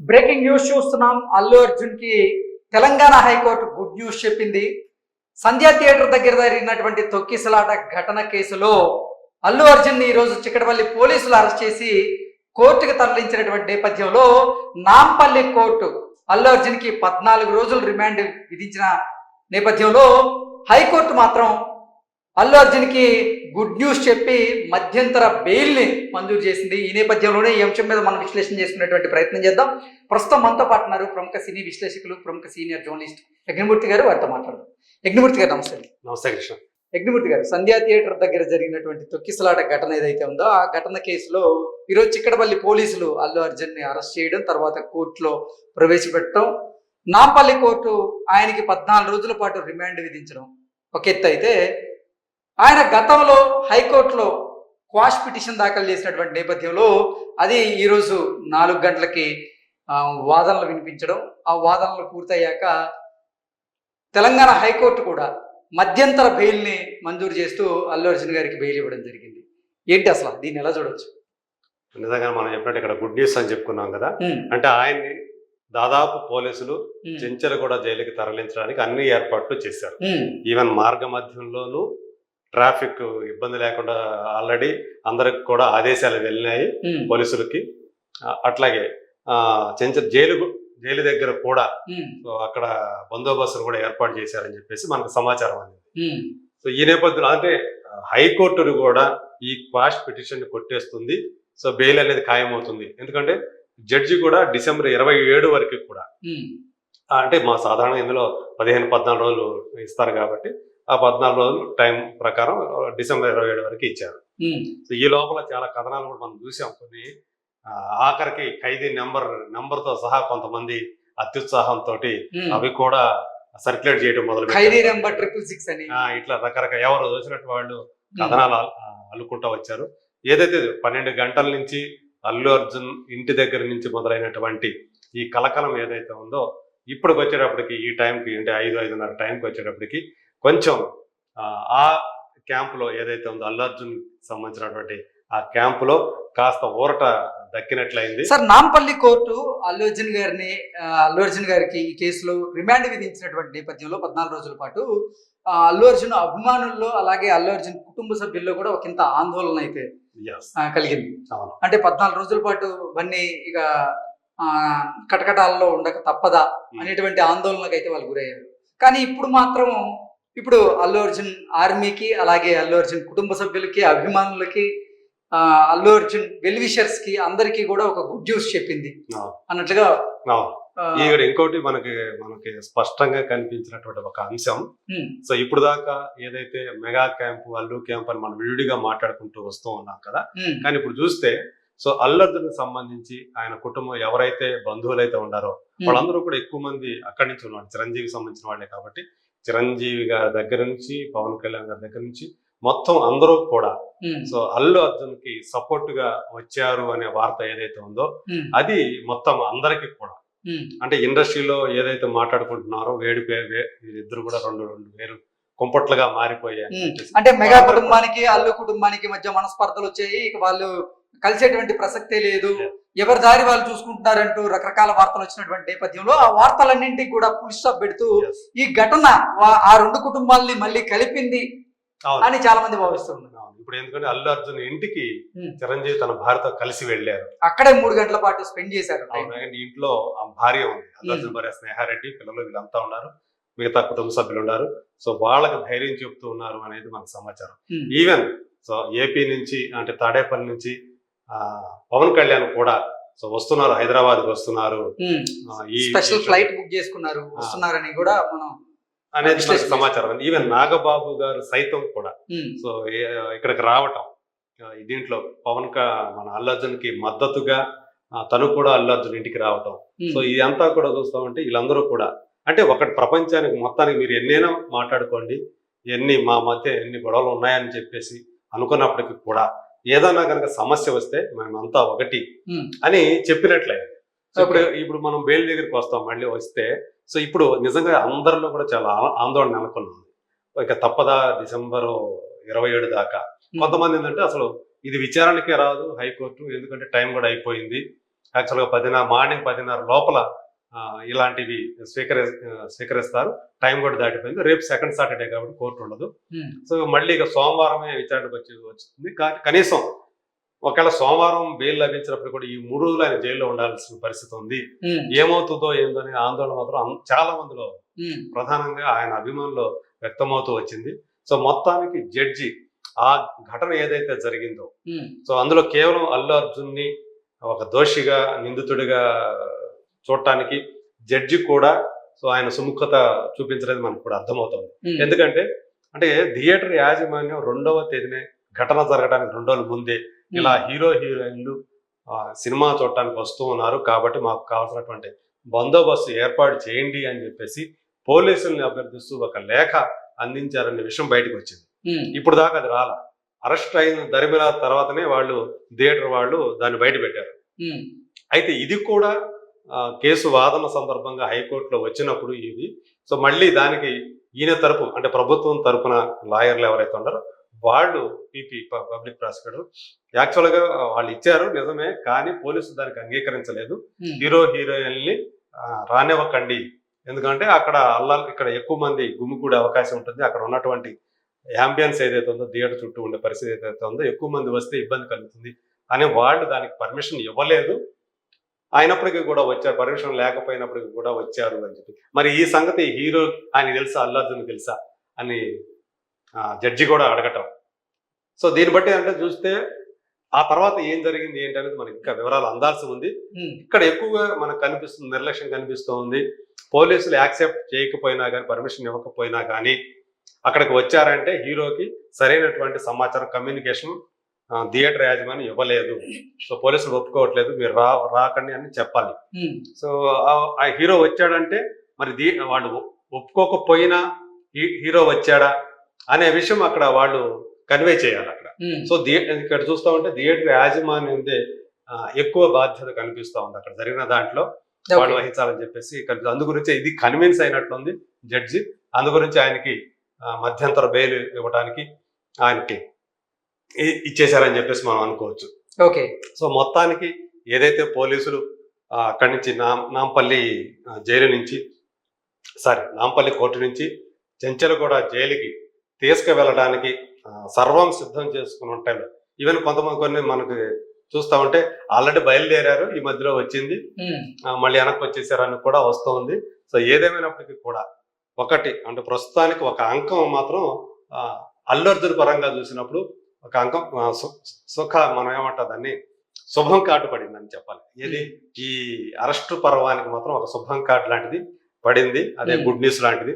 Breaking news చూస్తున్నాం. అల్లు అర్జున్ కి Telangana high court good news చెప్పింది. సంధ్యా థియేటర్ దగ్గర జరిగినటువంటి తొక్కిసలాట ఘటన కేసులో అల్లు అర్జున్ ఈ రోజు చిక్కడపల్లి పోలీసులు అరెస్ట్ చేసి కోర్టుకు తరలించినటువంటి నేపథ్యంలో నాంపల్లి కోర్టు అల్లు అర్జున్ కి 14 రోజులు రిమాండ్ విధించిన నేపథ్యంలో హైకోర్టు మాత్రం అల్లు అర్జున్ కి గుడ్ న్యూస్ చెప్పి మధ్యంతర బెయిల్ ని మంజూరు చేసింది. ఈ నేపథ్యంలోనే ఈ అంశం మీద మనం విశ్లేషణ చేసుకునేటువంటి ప్రయత్నం చేద్దాం. ప్రస్తుతం మనతో పాటు ఉన్నారు ప్రముఖ సినీ విశ్లేషకులు, ప్రముఖ సీనియర్ జర్నలిస్ట్ యజ్ఞమూర్తి గారు. వారితో మాట్లాడదాం. యజ్ఞమూర్తి గారు నమస్తే. నమస్తే కృష్ణ. యజ్ఞమూర్తి గారు, సంధ్యా థియేటర్ దగ్గర జరిగినటువంటి తొక్కిసలాట ఘటన ఏదైతే ఉందో ఆ ఘటన కేసులో ఈరోజు చిక్కడపల్లి పోలీసులు అల్లు అర్జున్ ని అరెస్ట్ చేయడం, తర్వాత కోర్టులో ప్రవేశపెట్టడం, నాంపల్లి కోర్టు ఆయనకి 14 రోజుల పాటు రిమాండ్ విధించడం ఒక ఎత్తు అయితే, ఆయన గతంలో హైకోర్టులో క్వాష్ పిటిషన్ దాఖలు చేసినటువంటి నేపథ్యంలో అది ఈరోజు 4 గంటలకి వాదనలు వినిపించడం, ఆ వాదనలు పూర్తయ్యాక తెలంగాణ హైకోర్టు కూడా మధ్యంతర బెయిల్ని మంజూరు చేస్తూ అల్లు అర్జున్ గారికి బెయిల్ ఇవ్వడం జరిగింది. ఏంటి అసలు దీన్ని ఎలా చూడవచ్చు? నిజంగా మనం చెప్పినట్టు ఇక్కడ గుడ్ న్యూస్ అని చెప్పుకున్నాం కదా. అంటే ఆయన్ని దాదాపు పోలీసులు చెంచలగూడ జైలుకి తరలించడానికి అన్ని ఏర్పాట్లు చేశారు. ఈవెన్ మార్గ మధ్యంలోనూ ట్రాఫిక్ ఇబ్బంది లేకుండా ఆల్రెడీ అందరికి కూడా ఆదేశాలు వెళ్ళినాయి పోలీసులకి. అట్లాగే జైలు దగ్గర కూడా అక్కడ బందోబస్తును కూడా ఏర్పాటు చేశారని చెప్పేసి మనకు సమాచారం అందింది. సో ఈ నేపథ్యంలో అంటే హైకోర్టును కూడా ఈ క్వాష్ పిటిషన్ కొట్టేస్తుంది. సో బెయిల్ అనేది ఖాయమవుతుంది. ఎందుకంటే జడ్జి కూడా డిసెంబర్ 27 వరకు కూడా, అంటే మా సాధారణ ఇందులో 15-14 రోజులు ఇస్తారు కాబట్టి ఆ 14 రోజులు టైం ప్రకారం డిసెంబర్ 27 వరకు ఇచ్చారు. సో ఈ లోపల చాలా కథనాలు కూడా మనం చూసాం. కొన్ని ఆఖరికి ఖైదీ నెంబర్తో సహా కొంతమంది అత్యుత్సాహంతో అవి కూడా సర్క్యులేట్ చేయడం మొదలు ఇట్లా రకరకాల ఎవరు వచ్చినట్టు వాళ్ళు కథనాలు అల్లుకుంటూ వచ్చారు. ఏదైతే 12 గంటల నుంచి అల్లు అర్జున్ ఇంటి దగ్గర నుంచి మొదలైనటువంటి ఈ కలకలం ఏదైతే ఉందో, ఇప్పటికి వచ్చేటప్పటికి ఈ టైంకి అంటే 5-5:30 టైంకి వచ్చేటప్పటికి కొంచెం ఆ క్యాంపులో ఏదైతే ఉందో అల్లు అర్జున్ సంబంధించినటువంటి ఆ క్యాంపులో కాస్త ఊరట దక్కినట్లయింది. సార్, నాంపల్లి కోర్టు అల్లు అర్జున్ గారికి ఈ కేసులో రిమాండ్ విధించినటువంటి నేపథ్యంలో 14 రోజుల పాటు అల్లు అర్జున్ అభిమానుల్లో అలాగే అల్లు అర్జున్ కుటుంబ సభ్యుల్లో కూడా ఒకంత ఆందోళన అయితే కలిగింది. అంటే 14 రోజుల పాటు ఇవన్నీ ఇక కటకటాల్లో ఉండక తప్పదా అనేటువంటి ఆందోళనకు అయితే వాళ్ళు గురయ్యారు. కానీ ఇప్పుడు అల్లు అర్జున్ ఆర్మీకి అలాగే అల్లు అర్జున్ కుటుంబ సభ్యులకి, అభిమానులకి, అల్లు అర్జున్ వెల్ విషర్స్ కి అందరికీ కూడా ఒక గుడ్ న్యూస్ చెప్పింది అన్నట్లుగా. ఇంకోటి మనకి స్పష్టంగా కనిపించినటువంటి ఒక అంశం. సో ఇప్పుడు దాకా ఏదైతే మెగా క్యాంపు, అల్లు క్యాంప్ అని మనం విడిగా మాట్లాడుకుంటూ వస్తూ ఉన్నాం కదా. కానీ ఇప్పుడు చూస్తే సో అల్లు అర్జున్ సంబంధించి ఆయన కుటుంబం ఎవరైతే బంధువులు అయితే ఉన్నారో వాళ్ళందరూ కూడా ఎక్కువ మంది అక్కడి నుంచి ఉన్నారు. చిరంజీవి సంబంధించిన వాళ్ళే కాబట్టి చిరంజీవి గారి దగ్గర నుంచి పవన్ కళ్యాణ్ గారి దగ్గర నుంచి మొత్తం అందరూ కూడా సో అల్లు అర్జున్ కి సపోర్ట్ గా వచ్చారు అనే వార్త ఏదైతే ఉందో అది మొత్తం అందరికి కూడా, అంటే ఇండస్ట్రీలో ఏదైతే మాట్లాడుకుంటున్నారో వీరిద్దరు కూడా రెండు వేరు కుంపట్లుగా మారిపోయాయి. అంటే మెగా కుటుంబానికి అల్లు కుటుంబానికి మధ్య మనస్పర్ధలు వచ్చాయి. ఇక వాళ్ళు కలిసేటువంటి ప్రసక్తే లేదు, ఎవరి దారి వాళ్ళు చూసుకుంటున్నారంటూ రకరకాల వార్తలు వచ్చినటువంటి నేపథ్యంలో ఆ వార్తలన్నింటికి కూడా ఫుల్ స్టాప్ పెడుతూ ఈ ఘటన ఆ 2 కుటుంబాలని మళ్ళీ కలిపింది అని చాలా మంది భావిస్తున్నారు. ఇప్పుడు ఎందుకంటే అల్లు అర్జున్ ఇంటికి చిరంజీవి తన భార్యతో కలిసి వెళ్ళారు. అక్కడే 3 గంటల పాటు స్పెండ్ చేశారు. ఇంట్లో ఆ భార్య ఉంది, అల్లు అర్జున్ భార్య స్నేహారెడ్డి, పిల్లలు వీళ్ళంతా ఉన్నారు, మిగతా కుటుంబ సభ్యులు ఉన్నారు. సో వాళ్ళకి ధైర్యం చెప్తూ ఉన్నారు అనేది మనకు సమాచారం. ఈవెన్ సో ఏపీ నుంచి అంటే తాడేపల్లి నుంచి పవన్ కళ్యాణ్ కూడా సో వస్తున్నారు, హైదరాబాద్ కి వస్తున్నారు, ఈ స్పెషల్ ఫ్లైట్ బుక్ చేసుకున్నారు, వస్తున్నారని కూడా మనం అనేది సమాచారం. ఈవెన్ నాగబాబు గారు సైతం కూడా సో ఇక్కడికి రావటం, దీంట్లో మన అల్లు అర్జున్ కి మద్దతుగా తను కూడా అల్లు అర్జున్ ఇంటికి రావటం. సో ఇదంతా కూడా చూస్తామంటే వీళ్ళందరూ కూడా అంటే ఒకటి ప్రపంచానికి మొత్తానికి మీరు ఎన్నైనా మాట్లాడుకోండి, మా మధ్య ఎన్ని గొడవలు ఉన్నాయని చెప్పేసి అనుకున్నప్పటికీ కూడా ఏదైనా కనుక సమస్య వస్తే మేమంతా ఒకటి అని చెప్పినట్లయింది. సో ఇప్పుడు మనం బెయిల్ దగ్గరికి వస్తాం, మళ్ళీ వస్తే సో ఇప్పుడు నిజంగా అందరిలో కూడా చాలా ఆందోళన నెలకొంది. ఇక తప్పదా డిసెంబర్ 27 దాకా. కొంతమంది ఏంటంటే అసలు ఇది విచారణకే రాదు హైకోర్టు, ఎందుకంటే టైం కూడా అయిపోయింది, యాక్చువల్గా మార్నింగ్ 10:30 లోపల ఇలాంటివి స్వీకరిస్తారు. టైం కూడా దాటిపోయింది. రేపు సెకండ్ సాటర్డే కాబట్టి కోర్టు ఉండదు. సో మళ్ళీ ఇక సోమవారమే విచారణకు వచ్చింది. కనీసం ఒకవేళ సోమవారం బెయిల్ లభించినప్పుడు కూడా ఈ 3 రోజులు ఆయన జైల్లో ఉండాల్సిన పరిస్థితి ఉంది. ఏమవుతుందో ఏందో అనే ఆందోళన మాత్రం చాలా మందిలో, ప్రధానంగా ఆయన అభిమానులు వ్యక్తమవుతూ వచ్చింది. సో మొత్తానికి జడ్జి ఆ ఘటన ఏదైతే జరిగిందో, సో అందులో కేవలం అల్లు అర్జున్ ని ఒక దోషిగా, నిందితుడిగా చూడటానికి జడ్జి కూడా సో ఆయన సుముఖత చూపించలేదు మనకు కూడా అర్థమవుతుంది. ఎందుకంటే అంటే థియేటర్ యాజమాన్యం 2వ తేదీనే ఘటన జరగడానికి 2 రోజుల ముందే ఇలా హీరోయిన్లు సినిమా చూడటానికి వస్తూ ఉన్నారు కాబట్టి మాకు కావాల్సినటువంటి బందోబస్తు ఏర్పాటు చేయండి అని చెప్పేసి పోలీసుల్ని అభ్యర్థిస్తూ ఒక లేఖ అందించారనే విషయం బయటకు వచ్చింది. ఇప్పుడు దాకా అది రాల. అరెస్ట్ అయిన దరిమిలా తర్వాతనే వాళ్ళు థియేటర్ వాళ్ళు దాన్ని బయట పెట్టారు. అయితే ఇది కూడా కేసు వాదన సందర్భంగా హైకోర్టులో వచ్చినప్పుడు ఇది సో మళ్ళీ దానికి ఈయన తరపు అంటే ప్రభుత్వం తరపున లాయర్లు ఎవరైతే ఉన్నారో వాళ్ళు పబ్లిక్ ప్రాసిక్యూటర్ యాక్చువల్గా వాళ్ళు ఇచ్చారు నిజమే, కానీ పోలీసులు దానికి అంగీకరించలేదు. హీరోయిన్ని రానివ్వకండి, ఎందుకంటే అక్కడ ఇక్కడ ఎక్కువ మంది గుమికూడే అవకాశం ఉంటుంది. అక్కడ ఉన్నటువంటి యాంబియన్స్ ఏదైతే ఉందో, థియేటర్ చుట్టూ ఉండే పరిస్థితి ఏదైతే ఉందో, ఎక్కువ మంది వస్తే ఇబ్బంది కలుగుతుంది అని వాళ్ళు దానికి పర్మిషన్ ఇవ్వలేదు. అయినప్పటికీ కూడా వచ్చారు, పర్మిషన్ లేకపోయినప్పటికీ కూడా వచ్చారు అని చెప్పి. మరి ఈ సంగతి హీరో ఆయన తెలుసా, అల్లు అర్జున్ తెలుసా అని జడ్జి కూడా అడగటం. సో దీన్ని బట్టి అంటే చూస్తే ఆ తర్వాత ఏం జరిగింది ఏంటి అనేది మనకి ఇంకా వివరాలు అందాల్సి ఉంది. ఇక్కడ ఎక్కువగా మనకు కనిపిస్తుంది, నిర్లక్ష్యం కనిపిస్తూ ఉంది. పోలీసులు యాక్సెప్ట్ చేయకపోయినా కానీ, పర్మిషన్ ఇవ్వకపోయినా కానీ అక్కడికి వచ్చారంటే హీరోకి సరైనటువంటి సమాచారం, కమ్యూనికేషన్ థియేటర్ యాజమాన్యం ఇవ్వలేదు. సో పోలీసులు ఒప్పుకోవట్లేదు, మీరు రాకండి అని చెప్పాలి. సో ఆ హీరో వచ్చాడంటే మరి వాళ్ళు ఒప్పుకోకపోయినా హీరో వచ్చాడా అనే విషయం అక్కడ వాళ్ళు కన్వే చేయాలి అక్కడ. సో ఇక్కడ చూస్తా ఉంటే థియేటర్ యాజమాన్యందే ఎక్కువ బాధ్యత కనిపిస్తా ఉంది అక్కడ జరిగిన దాంట్లో వాళ్ళు వహించాలని చెప్పేసి. అందు గురించి ఇది కన్విన్స్ అయినట్లుంది జడ్జి. అందు గురించి ఆయనకి మధ్యంతర బెయిల్ ఇవ్వడానికి ఆయనకి ఇచ్చేశారని చెప్పేసి మనం అనుకోవచ్చు. ఓకే. సో మొత్తానికి ఏదైతే పోలీసులు అక్కడి నుంచి నాంపల్లి జైలు నుంచి నాంపల్లి కోర్టు నుంచి చెంచలగూడ జైలుకి తీసుకువెళ్ళడానికి సర్వం సిద్ధం చేసుకుని ఉంటారు. ఈవెన్ కొన్ని మనకు చూస్తా ఉంటే ఆల్రెడీ బయలుదేరారు, ఈ మధ్యలో వచ్చింది, మళ్ళీ వెనక్కి వచ్చేసారని కూడా వస్తూ ఉంది. సో ఏదేమైనప్పటికీ కూడా ఒకటి అంటే ప్రస్తుతానికి ఒక అంకం మాత్రం అల్లు అర్జున్ పరంగా చూసినప్పుడు ఒక అంకం మనం ఏమంటాం దాన్ని శుభం కార్డు పడిందని చెప్పాలి. ఏది ఈ అరెస్టు పర్వానికి మాత్రం ఒక శుభం కార్డు లాంటిది పడింది, అదే గుడ్ న్యూస్ లాంటిది.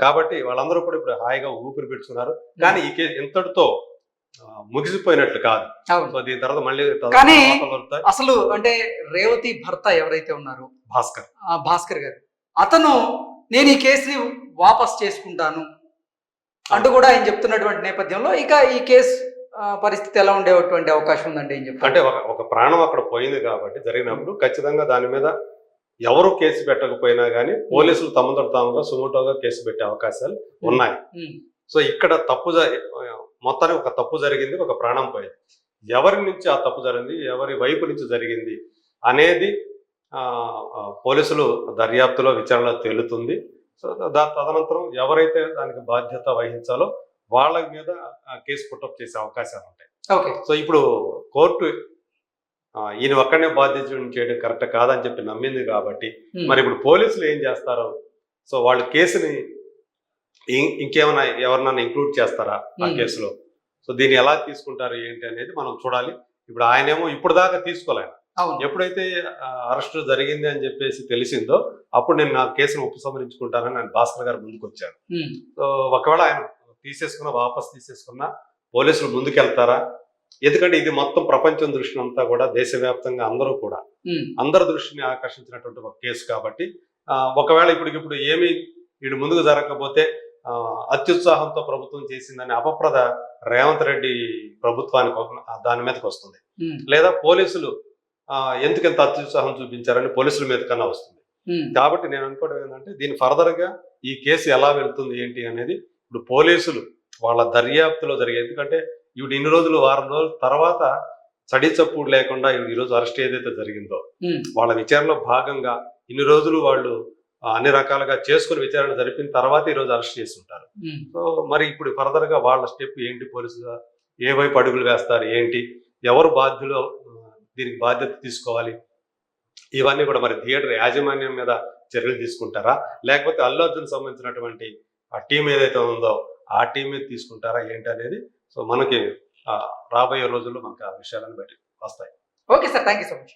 కాబట్టి వాళ్ళందరూ కూడా ఇప్పుడు హాయిగా ఊపిరి పెట్టుకున్నారు. కానీ ఈ కేసు ఇంతటితో ముగిసిపోయినట్లు కాదు. సో దీని తర్వాత మళ్ళీ అసలు అంటే రేవతి భర్త ఎవరైతే ఉన్నారో భాస్కర్ గారు, అతను నేను ఈ కేసుని వాపస్ చేసుకుంటాను అంటూ కూడా ఆయన చెప్తున్నటువంటి నేపథ్యంలో ఇక ఈ కేసు పరిస్థితి ఎలా ఉండేటువంటి అవకాశం ఉందండి ఏం చెప్తారు? అంటే ఒక ప్రాణం అక్కడ పోయింది కాబట్టి జరిగినప్పుడు ఖచ్చితంగా దాని మీద ఎవరు కేసు పెట్టకపోయినా కానీ పోలీసులు తమతో తాముగా సుమోటోగా కేసు పెట్టే అవకాశాలు ఉన్నాయి. సో ఇక్కడ మొత్తానికి ఒక తప్పు జరిగింది, ఒక ప్రాణం పోయింది. ఎవరి నుంచి ఆ తప్పు జరిగింది, ఎవరి వైపు నుంచి జరిగింది అనేది పోలీసులు దర్యాప్తులో విచారణలో తేలుతుంది. సో తదనంతరం ఎవరైతే దానికి బాధ్యత వహించాలో వాళ్ళ మీద కేసు పుట్టప్ చేసే అవకాశాలు ఉంటాయి. ఓకే. సో ఇప్పుడు కోర్టు ఈయన ఒక్కడనే బాధ్యత చేయడం కరెక్ట్ కాదని చెప్పి నమ్మింది కాబట్టి మరి ఇప్పుడు పోలీసులు ఏం చేస్తారో, సో వాళ్ళు కేసుని ఇంకేమైనా ఎవరినైనా ఇంక్లూడ్ చేస్తారా ఆ కేసులో, సో దీన్ని ఎలా తీసుకుంటారు ఏంటి అనేది మనం చూడాలి. ఇప్పుడు ఆయనేమో ఇప్పుడు దాకా తీసుకోలేదు. ఎప్పుడైతే అరెస్ట్ జరిగింది అని చెప్పేసి తెలిసిందో అప్పుడు నేను నా కేసును ఉపసంహరించుకుంటానని ఆయన భాస్కర్ గారు ముందుకు వచ్చారు. సో ఒకవేళ ఆయన వాపస్ తీసేసుకున్నా పోలీసులు ముందుకెళ్తారా? ఎందుకంటే ఇది మొత్తం ప్రపంచం దృష్టిని అంతా కూడా దేశవ్యాప్తంగా అందరి దృష్టిని ఆకర్షించినటువంటి ఒక కేసు కాబట్టి ఒకవేళ ఇప్పుడు ఏమి వీడు ముందుకు జరగకపోతే అత్యుత్సాహంతో ప్రభుత్వం చేసిందని అపప్రద రేవంత్ రెడ్డి ప్రభుత్వానికి దాని మీదకి వస్తుంది. లేదా పోలీసులు ఎందుకు ఎంత అత్యుత్సాహం చూపించారని పోలీసుల మీద కన్నా వస్తుంది. కాబట్టి నేను అనుకోవడం ఏంటంటే దీని ఫర్దర్ గా ఈ కేసు ఎలా వెళ్తుంది ఏంటి అనేది ఇప్పుడు పోలీసులు వాళ్ళ దర్యాప్తులో జరిగే, ఎందుకంటే ఇప్పుడు ఇన్ని రోజులు వారం రోజుల తర్వాత సడి చప్పుడు లేకుండా ఈ రోజు అరెస్ట్ ఏదైతే జరిగిందో ఉమ్, వాళ్ళ విచారణలో భాగంగా ఇన్ని రోజులు వాళ్ళు అన్ని రకాలుగా చేసుకుని విచారణ జరిపిన తర్వాత ఈ రోజు అరెస్ట్ చేసి ఉంటారు. ఉమ్. సో మరి ఇప్పుడు ఫర్దర్ గా వాళ్ళ స్టెప్ ఏంటి, పోలీసులు ఏ వైపు అడుగులు వేస్తారు ఏంటి, ఎవరు బాధ్యులు దీనికి బాధ్యత తీసుకోవాలి, ఇవన్నీ కూడా మరి థియేటర్ యాజమాన్యం మీద చర్యలు తీసుకుంటారా, లేకపోతే అల్లు అర్జున్ సంబంధించినటువంటి ఆ టీం ఏదైతే ఉందో ఆ టీం మీద తీసుకుంటారా ఏంటి అనేది సో మనకి రాబోయే రోజుల్లో మనకి ఆ విషయాలను బయటకు వస్తాయి. Okay sir, thank you so much.